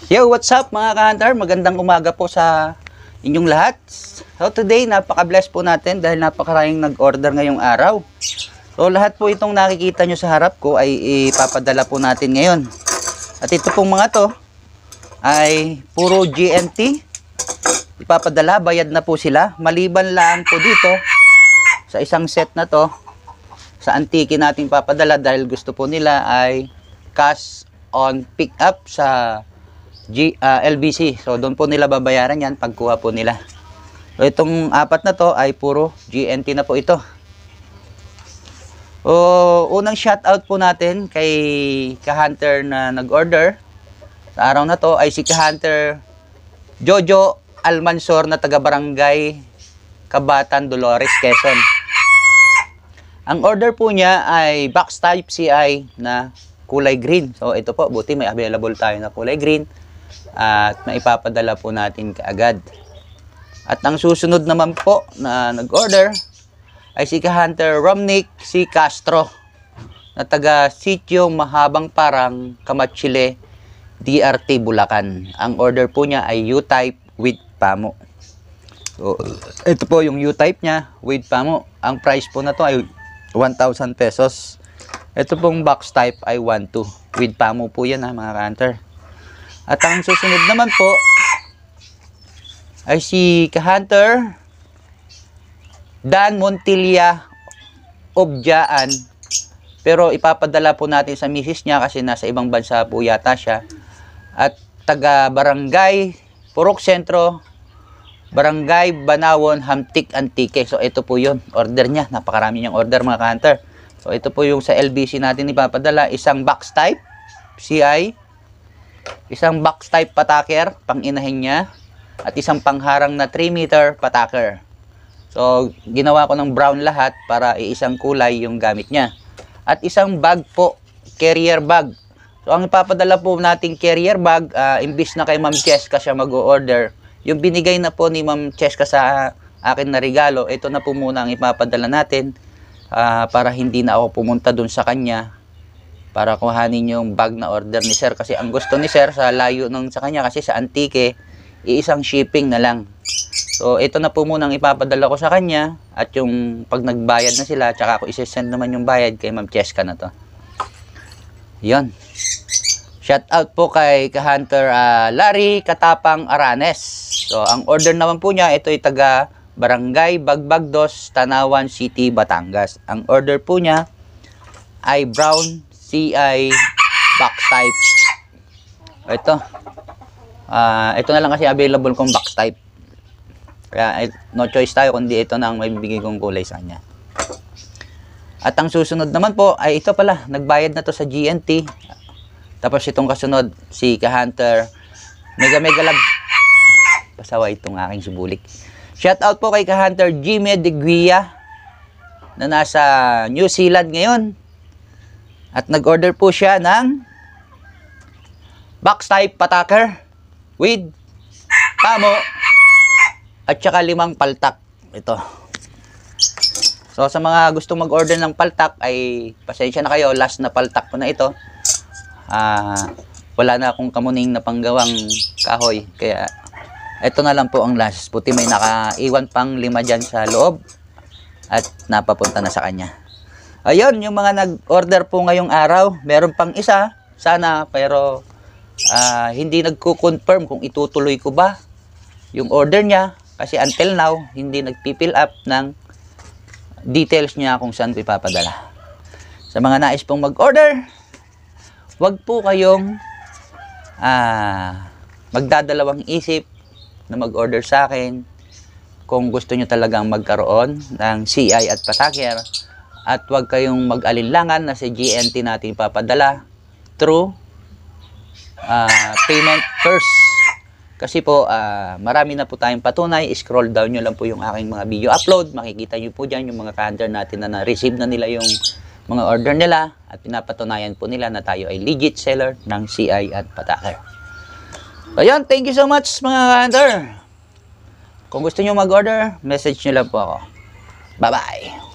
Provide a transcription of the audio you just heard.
Yo, what's up mga ka-hunter? Magandang umaga po sa inyong lahat. So today, napaka-bless po natin dahil napakaraming nag-order ngayong araw. So lahat po itong nakikita nyo sa harap ko ay ipapadala po natin ngayon. At ito pong mga to ay puro GNT. Ipapadala, bayad na po sila. Maliban lang po dito sa isang set na to, sa Antique natin papadala dahil gusto po nila ay cash on pick up sa LBC. So doon po nila babayaran yan pagkuha po nila. So itong apat na to ay puro GNT na po ito. Unang shoutout po natin kay ka-hunter na nag-order sa araw na to ay si ka-hunter Jojo Almansor na taga-barangay Kabatan, Dolores, Quezon. Ang order po niya ay box type CI na kulay green. So ito po, buti may available tayo na kulay green. At maipapadala po natin kaagad. At ang susunod naman po na nag-order ay si ka-hunter Romnick C. Castro na taga Sitio Mahabang Parang, Kamachile, DRT, Bulacan. Ang order po niya ay U-type with pamo. So, ito po yung U-type niya with pamo. Ang price po na to ay 1,000 pesos. Ito pong box type ay 1,200. With pamo po yan mga ka-hunter. At ang susunod naman po ay si ka-hunter Dan Montilla Objaan. Pero ipapadala po natin sa misis niya kasi nasa ibang bansa po yata siya. At taga Barangay Purok Sentro, Barangay Banawon, Hamtik, Antique. So ito po yun, order niya. Napakarami niyang order mga ka-hunter. So ito po yung sa LBC natin ipapadala. Isang box type CI, isang box type pataker, pang inahin niya, at isang pangharang na 3 meter pataker. So, ginawa ko ng brown lahat para iisang kulay yung gamit niya. At isang bag po, carrier bag. So, ang ipapadala po nating carrier bag, imbis na kay Ma'am Cheska siya mag-order, yung binigay na po ni Ma'am Cheska sa akin na regalo, ito na po muna ang ipapadala natin para hindi na ako pumunta dun sa kanya para kuhanin yung bag na order ni sir. Kasi ang gusto ni sir sa layo nung sa kanya kasi sa Antique, iisang shipping na lang. So ito na po muna ang ipapadala ko sa kanya. At yung pag nagbayad na sila, tsaka ako isesend naman yung bayad kay Ma'am Cheska na to. Yun. Shout out po kay ka-hunter Larry Katapang Aranes. So ang order naman po niya, ito ay taga Barangay Bagbagdos, Tanawan City, Batangas. Ang order po niya ay brown CI box type. Ito. Ito na lang kasi available kong box type. Kaya no choice tayo kundi ito na ang may bibigay kong kulay sa kanya. At ang susunod naman po ay ito pala. Nagbayad na to sa GNT. Tapos itong kasunod si ka-hunter Mega Love. Pasawa itong aking subulik. Shout out po kay ka-hunter Jimmy De Guia na nasa New Zealand ngayon. At nag-order po siya ng box type pataker with pamo at saka 5 paltak. Ito. So sa mga gustong mag-order ng paltak ay pasensya na kayo. Last na paltak ko na ito. Wala na akong kamuning na panggawang kahoy. Kaya ito na lang po ang last. Puti may nakaiwan pang 5 dyan sa loob. At napapunta na sa kanya. Ayun, yung mga nag-order po ngayong araw, meron pang isa, sana, pero hindi nagko-confirm kung itutuloy ko ba yung order niya. Kasi until now, hindi nagpipill up ng details niya kung saan ko ipapadala. Sa mga nais pong mag-order, wag po kayong magdadalawang isip na mag-order sa akin kung gusto nyo talagang magkaroon ng CI at pataker. At huwag kayong mag-alinlangan na si GNT natin papadala through payment first. Kasi po, marami na po tayong patunay. Scroll down nyo lang po yung aking mga video upload. Makikita nyo po dyan yung mga ka-hunter natin na na-receive na nila yung mga order nila. At pinapatunayan po nila na tayo ay legit seller ng CI at pataker. So yun, thank you so much mga ka-hunter. Kung gusto nyo mag-order, message nyo lang po ako. Bye-bye!